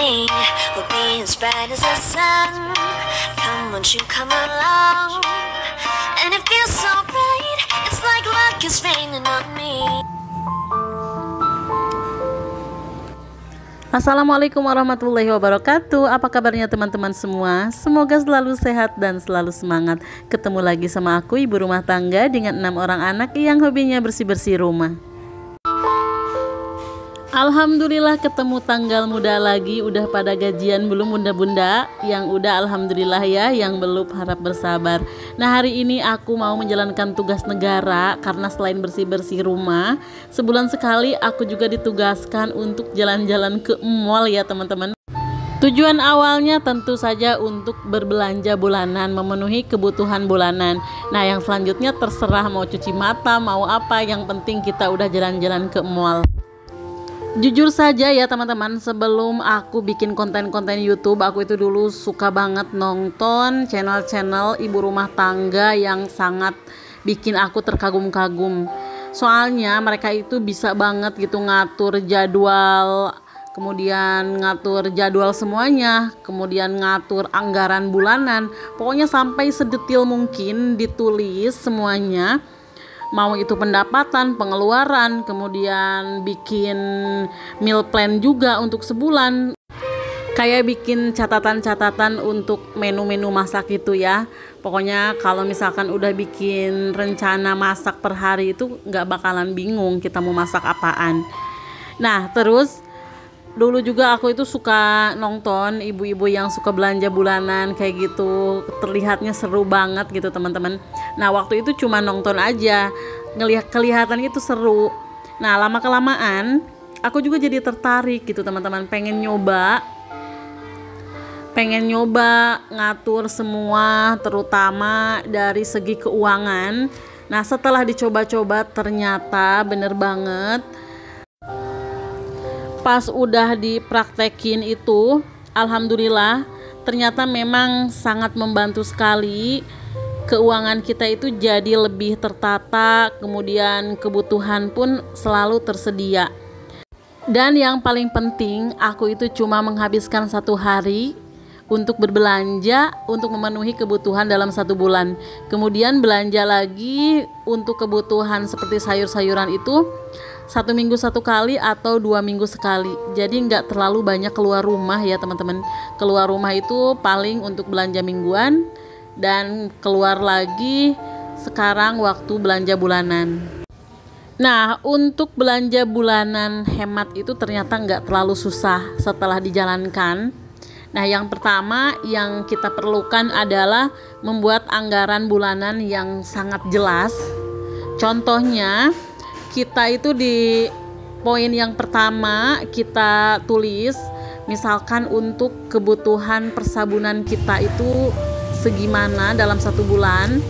morning will be as bright as the sun. Come, won't you come along? And it feels so right, it's like luck is raining on me. Assalamualaikum warahmatullahi wabarakatuh. Apa kabarnya teman-teman semua? Semoga selalu sehat dan selalu semangat. Ketemu lagi sama aku, ibu rumah tangga dengan 6 orang anak yang hobinya bersih-bersih rumah. Alhamdulillah ketemu tanggal muda lagi. Udah pada gajian belum bunda-bunda? Yang udah alhamdulillah ya, yang belum harap bersabar. Nah, hari ini aku mau menjalankan tugas negara karena selain bersih-bersih rumah, sebulan sekali aku juga ditugaskan untuk jalan-jalan ke mall ya teman-teman. Tujuan awalnya tentu saja untuk berbelanja bulanan, memenuhi kebutuhan bulanan. Nah, yang selanjutnya terserah mau cuci mata, mau apa, yang penting kita udah jalan-jalan ke mall. Jujur saja ya teman-teman, sebelum aku bikin konten-konten YouTube, aku itu dulu suka banget nonton channel-channel ibu rumah tangga yang sangat bikin aku terkagum-kagum. Soalnya mereka itu bisa banget gitu ngatur jadwal, kemudian ngatur jadwal semuanya, kemudian ngatur anggaran bulanan. Pokoknya sampai sedetil mungkin ditulis semuanya. Mau itu pendapatan, pengeluaran, kemudian bikin meal plan juga untuk sebulan. Kayak bikin catatan-catatan untuk menu-menu masak gitu ya. Pokoknya kalau misalkan udah bikin rencana masak per hari itu nggak bakalan bingung kita mau masak apaan. Nah, terus dulu juga aku itu suka nonton ibu-ibu yang suka belanja bulanan kayak gitu, terlihatnya seru banget gitu teman-teman. Nah, waktu itu cuma nonton aja, kelihatan itu seru. Nah, lama-kelamaan aku juga jadi tertarik gitu teman-teman, pengen nyoba ngatur semua, terutama dari segi keuangan. Nah, setelah dicoba-coba ternyata bener banget. Pas udah dipraktekin itu, alhamdulillah ternyata memang sangat membantu sekali. Keuangan kita itu jadi lebih tertata, kemudian kebutuhan pun selalu tersedia. Dan yang paling penting, aku itu cuma menghabiskan 1 hari untuk berbelanja untuk memenuhi kebutuhan dalam 1 bulan. Kemudian belanja lagi untuk kebutuhan seperti sayur-sayuran itu 1 minggu 1 kali atau 2 minggu sekali. Jadi nggak terlalu banyak keluar rumah ya teman-teman. Keluar rumah itu paling untuk belanja mingguan dan keluar lagi sekarang waktu belanja bulanan. Nah, untuk belanja bulanan hemat itu ternyata nggak terlalu susah setelah dijalankan. Nah, yang pertama yang kita perlukan adalah membuat anggaran bulanan yang sangat jelas. Contohnya, kita itu di poin yang pertama kita tulis, misalkan untuk kebutuhan persabunan kita itu segimana dalam 1 bulan.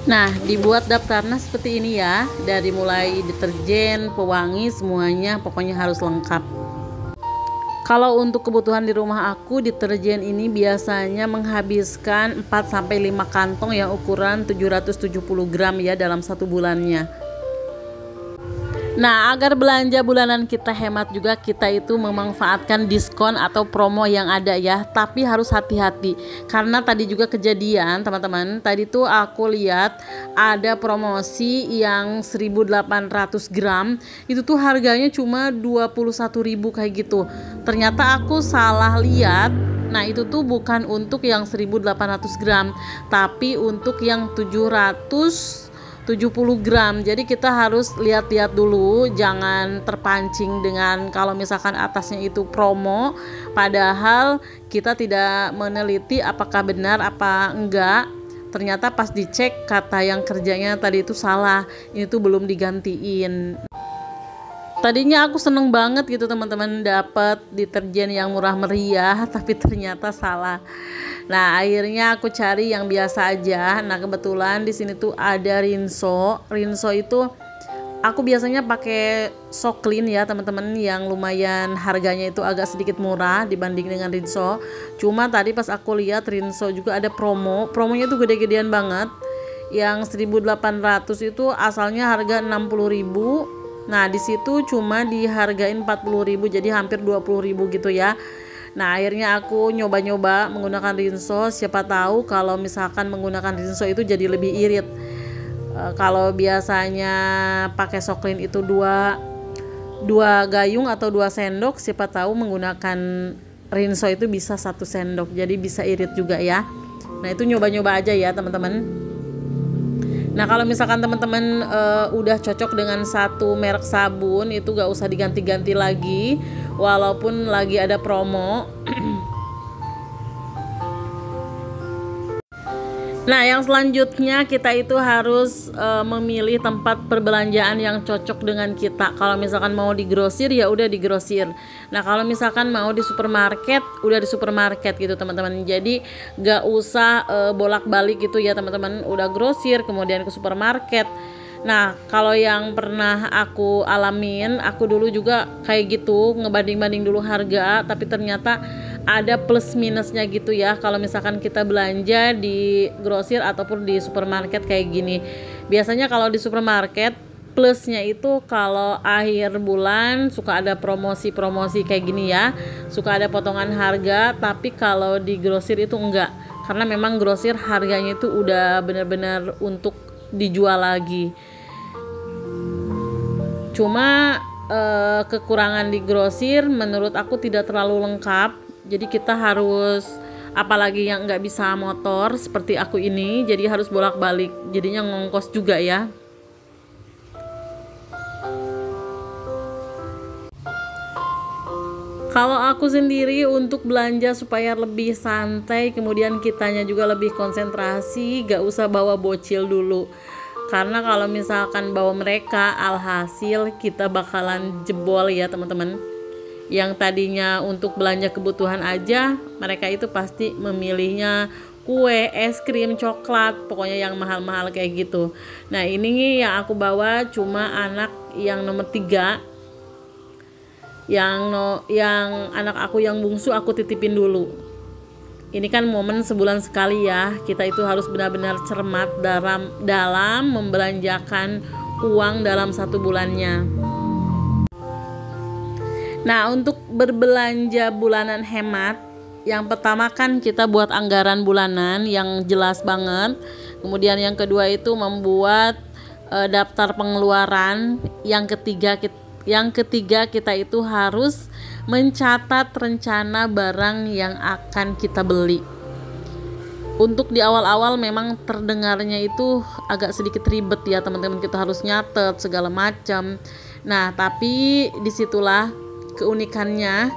Nah, dibuat daftarnya seperti ini ya, dari mulai deterjen, pewangi, semuanya pokoknya harus lengkap. Kalau untuk kebutuhan di rumah aku, deterjen ini biasanya menghabiskan 4-5 kantong yang ukuran 770 gram ya dalam 1 bulannya. Nah, agar belanja bulanan kita hemat juga, kita itu memanfaatkan diskon atau promo yang ada ya. Tapi harus hati-hati, karena tadi juga kejadian teman-teman. Tadi tuh aku lihat ada promosi yang 1800 gram, itu tuh harganya cuma 21.000 kayak gitu. Ternyata aku salah lihat. Nah, itu tuh bukan untuk yang 1800 gram, tapi untuk yang 770 gram. Jadi kita harus lihat-lihat dulu, jangan terpancing dengan kalau misalkan atasnya itu promo, padahal kita tidak meneliti apakah benar apa enggak. Ternyata pas dicek kata yang kerjanya tadi itu salah, ini tuh belum digantiin. Tadinya aku seneng banget gitu teman-teman, dapat deterjen yang murah meriah, tapi ternyata salah. Nah, akhirnya aku cari yang biasa aja. Nah, kebetulan di sini tuh ada Rinso. Rinso itu aku biasanya pakai Soklin ya teman-teman, yang lumayan harganya itu agak sedikit murah dibanding dengan Rinso. Cuma tadi pas aku lihat Rinso juga ada promonya tuh gede-gedean banget. Yang 1800 itu asalnya harga 60.000, Nah di situ cuma dihargain 40.000, jadi hampir 20.000 gitu ya. Nah akhirnya aku nyoba-nyoba menggunakan rinso, siapa tahu kalau misalkan menggunakan rinso itu jadi lebih irit. Kalau biasanya pakai Soklin itu dua gayung atau 2 sendok, siapa tahu menggunakan rinso itu bisa 1 sendok, jadi bisa irit juga ya. Nah itu nyoba-nyoba aja ya teman-teman. Nah kalau misalkan teman-teman udah cocok dengan satu merek sabun, itu gak usah diganti-ganti lagi walaupun lagi ada promo. Nah yang selanjutnya kita itu harus memilih tempat perbelanjaan yang cocok dengan kita. Kalau misalkan mau di grosir ya udah di grosir. Nah kalau misalkan mau di supermarket, udah di supermarket gitu teman-teman. Jadi gak usah bolak-balik gitu ya teman-teman. Udah grosir kemudian ke supermarket. Nah kalau yang pernah aku alamin, aku dulu juga kayak gitu, ngebanding-banding dulu harga, tapi ternyata ada plus minusnya gitu ya kalau misalkan kita belanja di grosir ataupun di supermarket kayak gini. Biasanya kalau di supermarket plusnya itu kalau akhir bulan suka ada promosi-promosi kayak gini ya, suka ada potongan harga. Tapi kalau di grosir itu enggak, karena memang grosir harganya itu udah benar-benar untuk dijual lagi. Cuma kekurangan di grosir menurut aku tidak terlalu lengkap. Jadi kita harus, apalagi yang nggak bisa motor seperti aku ini, jadi harus bolak-balik, jadinya ngongkos juga ya. Kalau aku sendiri untuk belanja supaya lebih santai, kemudian kitanya juga lebih konsentrasi, gak usah bawa bocil dulu. Karena kalau misalkan bawa mereka, alhasil kita bakalan jebol ya teman-teman. Yang tadinya untuk belanja kebutuhan aja, mereka itu pasti memilihnya kue, es krim, coklat, pokoknya yang mahal-mahal kayak gitu. Nah ini yang aku bawa cuma anak yang nomor 3, yang anak aku yang bungsu aku titipin dulu. Ini kan momen sebulan sekali ya, kita itu harus benar-benar cermat dalam membelanjakan uang dalam 1 bulannya. Nah untuk berbelanja bulanan hemat, yang pertama kan kita buat anggaran bulanan yang jelas banget. Kemudian yang kedua itu membuat daftar pengeluaran. Yang ketiga kita itu harus mencatat rencana barang yang akan kita beli. Untuk di awal-awal memang terdengarnya itu agak sedikit ribet ya teman-teman, kita harus nyatet segala macam. Nah tapi disitulah keunikannya,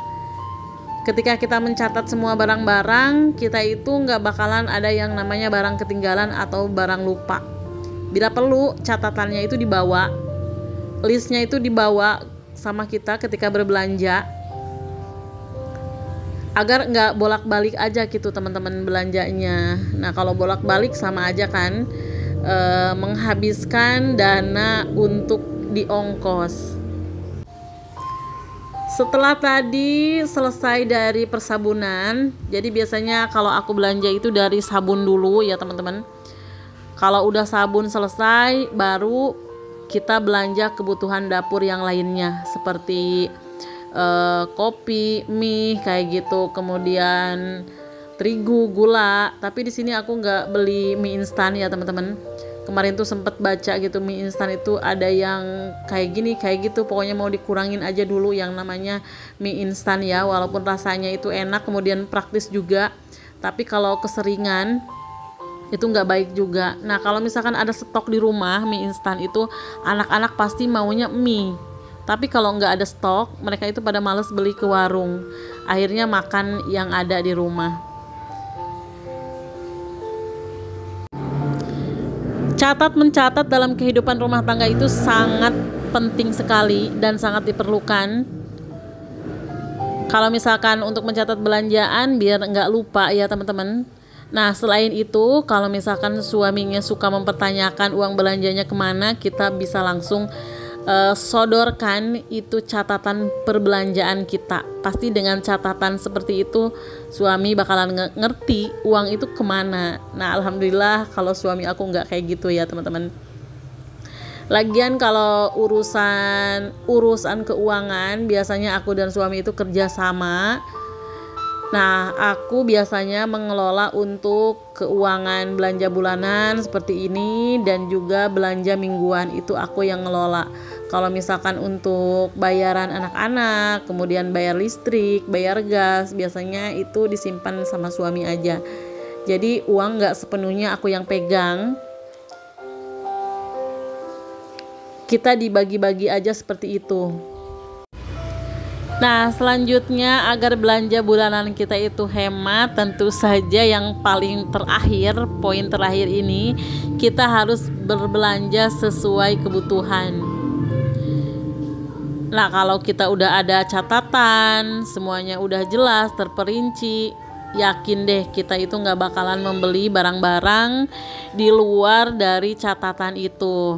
ketika kita mencatat semua barang-barang, kita itu nggak bakalan ada yang namanya barang ketinggalan atau barang lupa. Bila perlu catatannya itu dibawa, listnya itu dibawa sama kita ketika berbelanja, agar nggak bolak-balik aja gitu teman-teman belanjanya. Nah kalau bolak-balik sama aja kan menghabiskan dana untuk diongkos. Setelah tadi selesai dari persabunan, jadi biasanya kalau aku belanja itu dari sabun dulu ya teman-teman. Kalau udah sabun selesai, baru kita belanja kebutuhan dapur yang lainnya seperti kopi, mie kayak gitu, kemudian terigu, gula. Tapi di sini aku nggak beli mie instan ya teman-teman. Kemarin tuh sempet baca gitu, mie instan itu ada yang kayak gini kayak gitu, pokoknya mau dikurangin aja dulu yang namanya mie instan ya, walaupun rasanya itu enak kemudian praktis juga, tapi kalau keseringan itu nggak baik juga. Nah kalau misalkan ada stok di rumah mie instan itu, anak-anak pasti maunya mie, tapi kalau nggak ada stok mereka itu pada males beli ke warung, akhirnya makan yang ada di rumah. Mencatat dalam kehidupan rumah tangga itu sangat penting sekali dan sangat diperlukan. Kalau misalkan untuk mencatat belanjaan biar nggak lupa ya teman-teman. Nah selain itu, kalau misalkan suaminya suka mempertanyakan uang belanjanya kemana, kita bisa langsung sodorkan itu catatan perbelanjaan kita. Pasti dengan catatan seperti itu suami bakalan ngerti uang itu kemana. Nah alhamdulillah kalau suami aku nggak kayak gitu ya teman-teman. Lagian kalau urusan keuangan biasanya aku dan suami itu kerja sama. Nah, aku biasanya mengelola untuk keuangan belanja bulanan seperti ini, dan juga belanja mingguan itu aku yang ngelola. Kalau misalkan untuk bayaran anak-anak, kemudian bayar listrik, bayar gas, biasanya itu disimpan sama suami aja. Jadi uang nggak sepenuhnya aku yang pegang. Kita dibagi-bagi aja seperti itu. Nah, selanjutnya agar belanja bulanan kita itu hemat, tentu saja yang paling terakhir, poin terakhir ini, kita harus berbelanja sesuai kebutuhan. Nah, kalau kita udah ada catatan, semuanya udah jelas, terperinci, yakin deh kita itu nggak bakalan membeli barang-barang di luar dari catatan itu.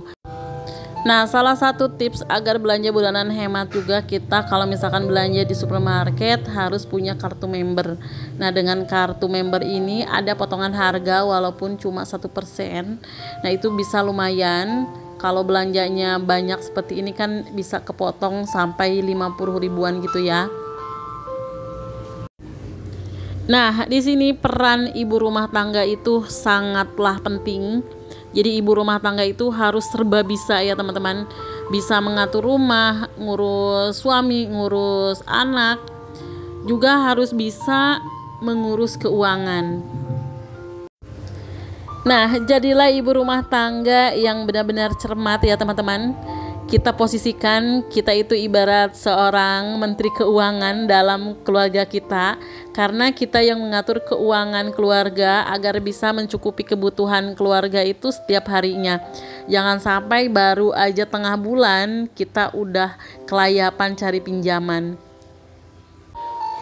Nah, salah satu tips agar belanja bulanan hemat juga, kita kalau misalkan belanja di supermarket harus punya kartu member. Nah, dengan kartu member ini ada potongan harga walaupun cuma 1%. Nah, itu bisa lumayan. Kalau belanjanya banyak seperti ini kan bisa kepotong sampai 50 ribuan gitu ya. Nah, di sini peran ibu rumah tangga itu sangatlah penting. Jadi ibu rumah tangga itu harus serba bisa ya teman-teman. Bisa mengatur rumah, ngurus suami, ngurus anak, juga harus bisa mengurus keuangan. Nah, jadilah ibu rumah tangga yang benar-benar cermat ya teman-teman. Kita posisikan kita itu ibarat seorang menteri keuangan dalam keluarga kita, karena kita yang mengatur keuangan keluarga agar bisa mencukupi kebutuhan keluarga itu setiap harinya. Jangan sampai baru aja tengah bulan kita udah kelayapan cari pinjaman.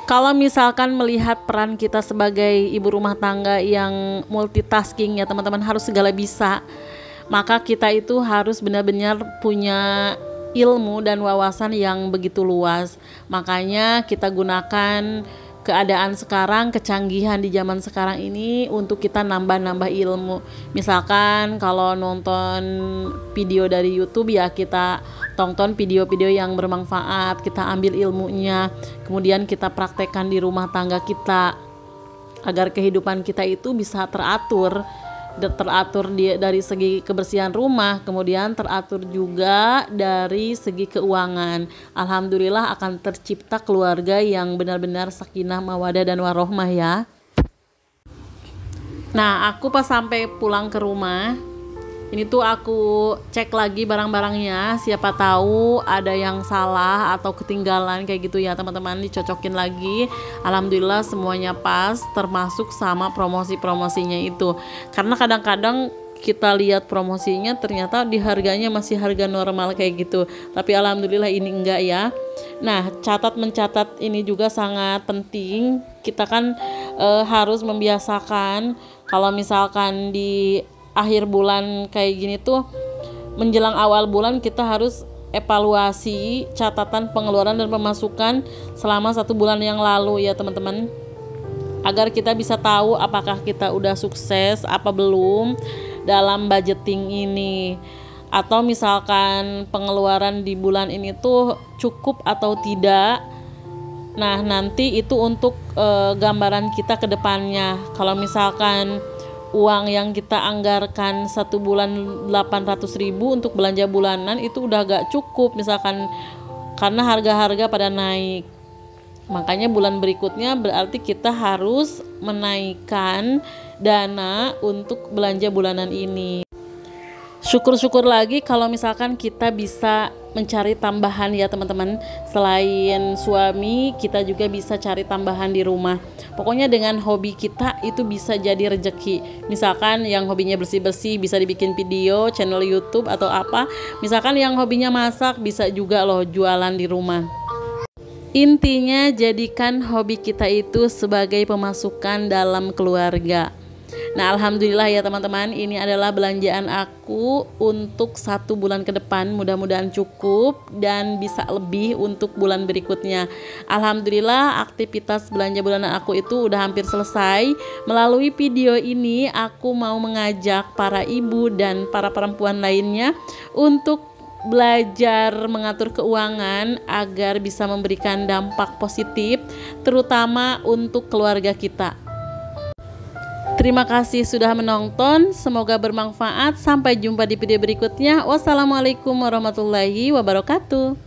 Kalau misalkan melihat peran kita sebagai ibu rumah tangga yang multitasking ya teman-teman, harus segala bisa, maka kita itu harus benar-benar punya ilmu dan wawasan yang begitu luas. Makanya kita gunakan keadaan sekarang, kecanggihan di zaman sekarang ini untuk kita nambah-nambah ilmu. Misalkan kalau nonton video dari YouTube ya kita tonton video-video yang bermanfaat, kita ambil ilmunya, kemudian kita praktekkan di rumah tangga kita agar kehidupan kita itu bisa teratur dari segi kebersihan rumah, kemudian teratur juga dari segi keuangan. Alhamdulillah akan tercipta keluarga yang benar-benar sakinah, mawadah dan warohmah ya. Nah, aku pas sampai pulang ke rumah, ini tuh aku cek lagi barang-barangnya, siapa tahu ada yang salah atau ketinggalan kayak gitu ya teman-teman, dicocokin lagi. Alhamdulillah semuanya pas, termasuk sama promosi-promosinya itu. Karena kadang-kadang kita lihat promosinya ternyata di harganya masih harga normal kayak gitu, tapi alhamdulillah ini enggak ya. Nah, mencatat ini juga sangat penting. Kita kan harus membiasakan kalau misalkan di akhir bulan kayak gini tuh, menjelang awal bulan kita harus evaluasi catatan pengeluaran dan pemasukan selama 1 bulan yang lalu ya teman-teman, agar kita bisa tahu apakah kita udah sukses apa belum dalam budgeting ini, atau misalkan pengeluaran di bulan ini tuh cukup atau tidak. Nah, nanti itu untuk gambaran kita ke depannya. Kalau misalkan uang yang kita anggarkan 1 bulan 800.000 untuk belanja bulanan itu udah gak cukup misalkan, karena harga-harga pada naik. Makanya bulan berikutnya berarti kita harus menaikkan dana untuk belanja bulanan ini. Syukur-syukur lagi kalau misalkan kita bisa mencari tambahan ya teman-teman. Selain suami, kita juga bisa cari tambahan di rumah. Pokoknya dengan hobi kita itu bisa jadi rezeki. Misalkan yang hobinya bersih-bersih bisa dibikin video, channel YouTube atau apa. Misalkan yang hobinya masak bisa juga loh jualan di rumah. Intinya jadikan hobi kita itu sebagai pemasukan dalam keluarga. Nah, alhamdulillah ya teman-teman, ini adalah belanjaan aku untuk 1 bulan ke depan. Mudah-mudahan cukup dan bisa lebih untuk bulan berikutnya. Alhamdulillah aktivitas belanja bulanan aku itu udah hampir selesai. Melalui video ini aku mau mengajak para ibu dan para perempuan lainnya untuk belajar mengatur keuangan agar bisa memberikan dampak positif terutama untuk keluarga kita. Terima kasih sudah menonton, semoga bermanfaat. Sampai jumpa di video berikutnya. Wassalamualaikum warahmatullahi wabarakatuh.